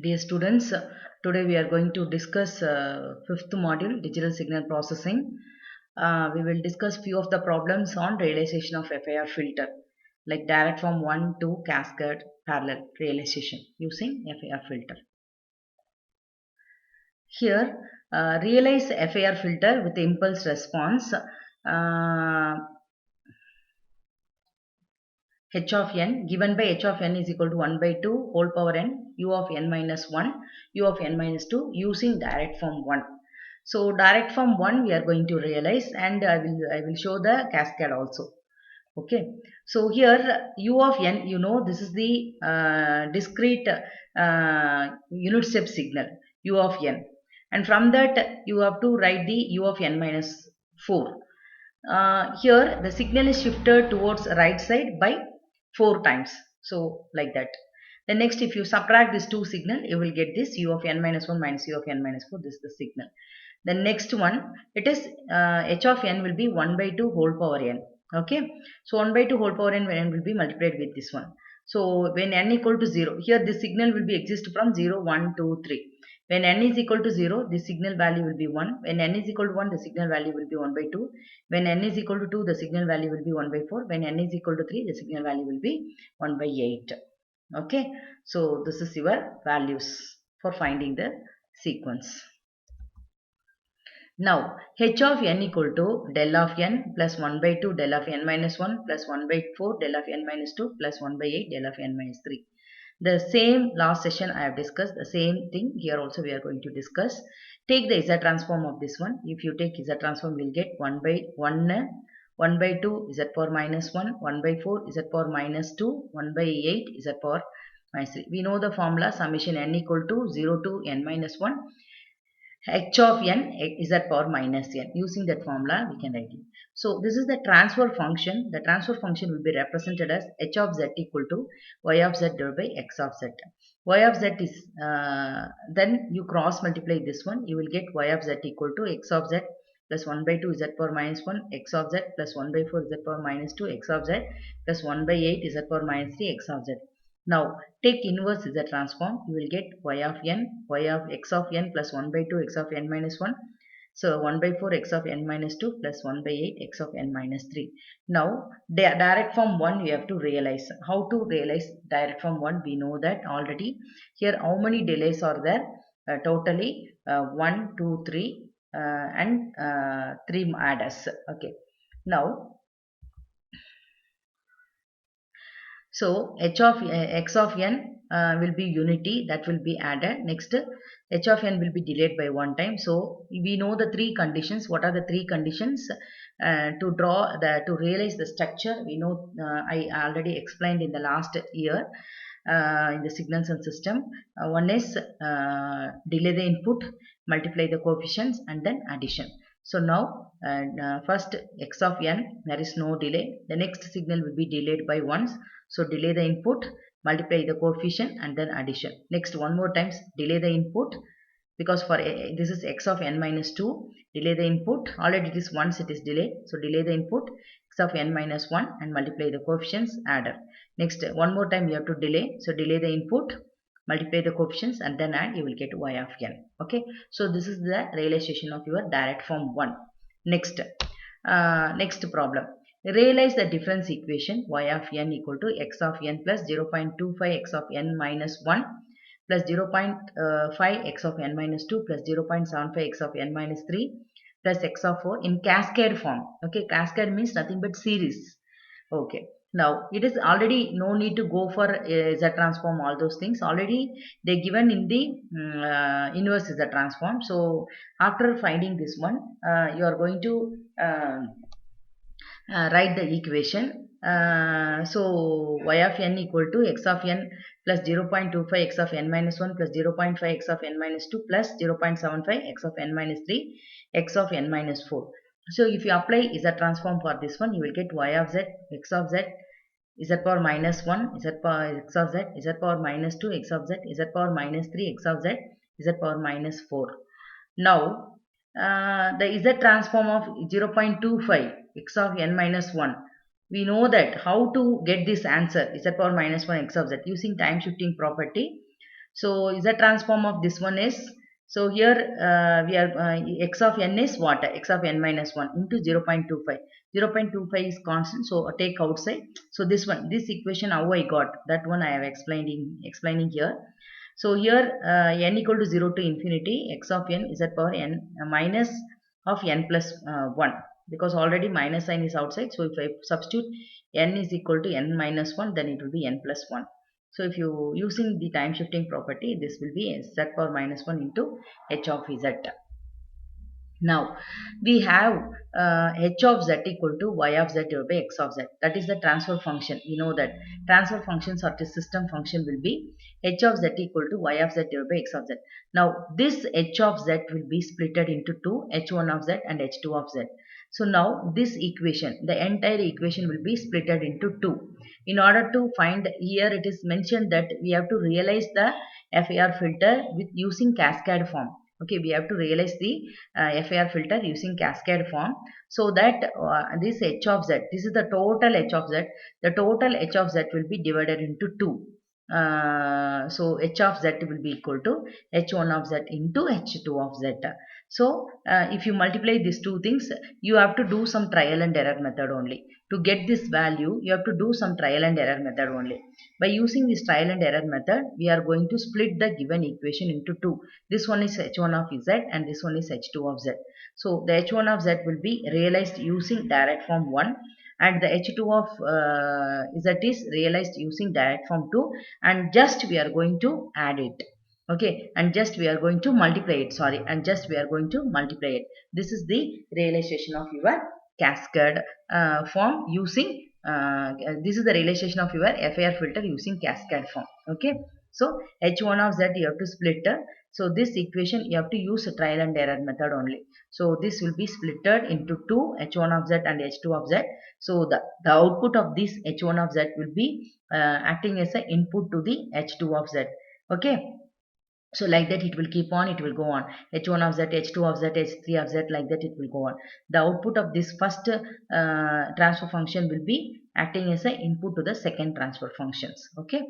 Dear students, today we are going to discuss fifth module, digital signal processing. We will discuss few of the problems on realization of FIR filter, like direct from 1 to cascade parallel realization using FIR filter. Here, realize FIR filter with impulse response. H of n given by h of n is equal to 1 by 2 whole power n u of n minus 1 u of n minus 2 using direct form 1. So direct form 1 we are going to realize, and I will show the cascade also. Okay, so here u of n, this is the discrete unit step signal u of n, and from that you have to write the u of n minus 4. Here the signal is shifted towards right side by 4 times, so like that. Then next, if you subtract this two signal, you will get this u of n minus 1 minus u of n minus 4. This is the signal. The next one, it is h of n will be 1 by 2 whole power n. Okay, so 1 by 2 whole power n will be multiplied with this one. So when n equal to 0, here the signal will be exist from 0 1 2 3. When n is equal to 0, the signal value will be 1. When n is equal to 1, the signal value will be 1 by 2. When n is equal to 2, the signal value will be 1 by 4. When n is equal to 3, the signal value will be 1 by 8. Okay, so this is your values for finding the sequence. Now, h of n equal to del of n plus 1 by 2 del of n minus 1 plus 1 by 4 del of n minus 2 plus 1 by 8 del of n minus 3. The same last session I have discussed, the same thing here also we are going to discuss. Take the Z transform of this one. If you take Z transform, we will get 1 by 1, 1 by 2 Z power minus 1, 1 by 4 Z power minus 2, 1 by 8 Z power minus 3. We know the formula summation n equal to 0 to n minus 1. H of n is at power minus n. Using that formula, we can write it. So this is the transfer function. The transfer function will be represented as h of z equal to y of z divided by x of z. Y of z is, then you cross multiply this one. You will get y of z equal to x of z plus 1 by 2 z power minus 1 x of z plus 1 by 4 z power minus 2 x of z plus 1 by 8 z power minus 3 x of z. Now take inverse Z transform. You will get y of n, y of x of n plus 1 by 2 x of n minus 1. So 1 by 4 x of n minus 2 plus 1 by 8 x of n minus 3. Now direct form 1 you have to realize. How to realize direct form 1? We know that already. Here how many delays are there? Totally 1, 2, 3 and 3 adders. Okay. Now, so h of x of n will be unity, that will be added. Next, h of n will be delayed by 1 time. So we know the three conditions. What are the three conditions to realize the structure? We know, I already explained in the last year in the signals and system. One is delay the input, multiply the coefficients, and then addition. So now first x of n, there is no delay. The next signal will be delayed by once. So delay the input, multiply the coefficient, and then addition. Next, one more times delay the input, because for this is x of n minus 2. Delay the input. Already it is once it is delayed. So delay the input x of n minus 1 and multiply the coefficients, adder. Next, one more time you have to delay. So delay the input, multiply the coefficients, and then add. You will get y of n. Okay. So this is the realization of your direct form 1. Next, next problem. Realize the difference equation y of n equal to x of n plus 0.25 x of n minus 1 plus 0.5 x of n minus 2 plus 0.75 x of n minus 3 plus x of 4 in cascade form. Okay, cascade means nothing but series. Okay, now it is already no need to go for Z transform, all those things already they given in the inverse Z transform. So after finding this one, you are going to write the equation. So y of n equal to x of n plus 0.25 x of n minus 1 plus 0.5 x of n minus 2 plus 0.75 x of n minus 3 x of n minus 4. So if you apply Z transform for this one, you will get y of z, x of z, z power minus 1, z power x of z, z power minus 2 x of z, z power minus 3 x of z, z power minus 4. Now the Z transform of 0.25 x of n minus 1, we know that how to get this answer z power minus 1 x of z using time shifting property. So is the transform of this one is, so here we are x of n is what, x of n minus 1 into 0.25. 0.25 is constant, so take outside. So this one, this equation how I got, that one I have explaining here. So here n equal to 0 to infinity, x of n is at power n minus of n plus 1, because already minus sign is outside. So if I substitute n is equal to n minus 1, then it will be n plus 1. So if you using the time shifting property, this will be z power minus 1 into h of z. Now we have h of z equal to y of z divided by x of z. That is the transfer function. You know that transfer functions or the system function will be h of z equal to y of z divided by x of z. Now this h of z will be splitted into two, h1 of z and h2 of z. So now this equation, the entire equation will be splitted into two. In order to find, here it is mentioned that we have to realize the FAR filter with using cascade form. Okay, we have to realize the FAR filter using cascade form, so that this h of z, this is the total h of z, the total h of z will be divided into two. So h of z will be equal to h1 of z into h2 of z. So if you multiply these two things, you have to do some trial and error method only. To get this value, you have to do some trial and error method only. By using this trial and error method, we are going to split the given equation into two. This one is h1 of z and this one is h2 of z. So the h1 of z will be realized using direct form 1, and the h2 of z is realized using direct form 2, and just we are going to add it. Okay, and just we are going to multiply it, sorry, and just we are going to multiply it. This is the realization of your cascade form using this is the realization of your FAR filter using cascade form. Okay, so h1 of z you have to split. So this equation you have to use a trial and error method only. So this will be splitted into two, h1 of z and h2 of z. So the output of this h1 of z will be acting as an input to the h2 of z. Okay, so like that it will keep on, it will go on, h1 of z, h2 of z, h3 of z, like that it will go on. The output of this first transfer function will be acting as an input to the second transfer functions. Okay,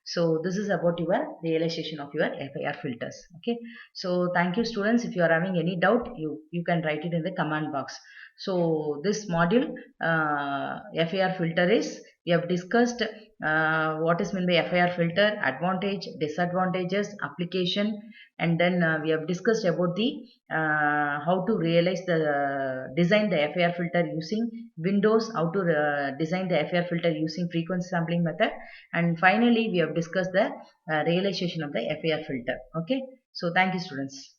so this is about your realization of your FAR filters. Okay, so thank you students. If you are having any doubt, you can write it in the comment box. So this module FAR filter is, we have discussed what is meant by FAR filter, advantage, disadvantages, application, and then we have discussed about the how to realize the design the FAR filter using Windows, how to design the FAR filter using frequency sampling method, and finally we have discussed the realization of the FAR filter. Okay, so thank you students.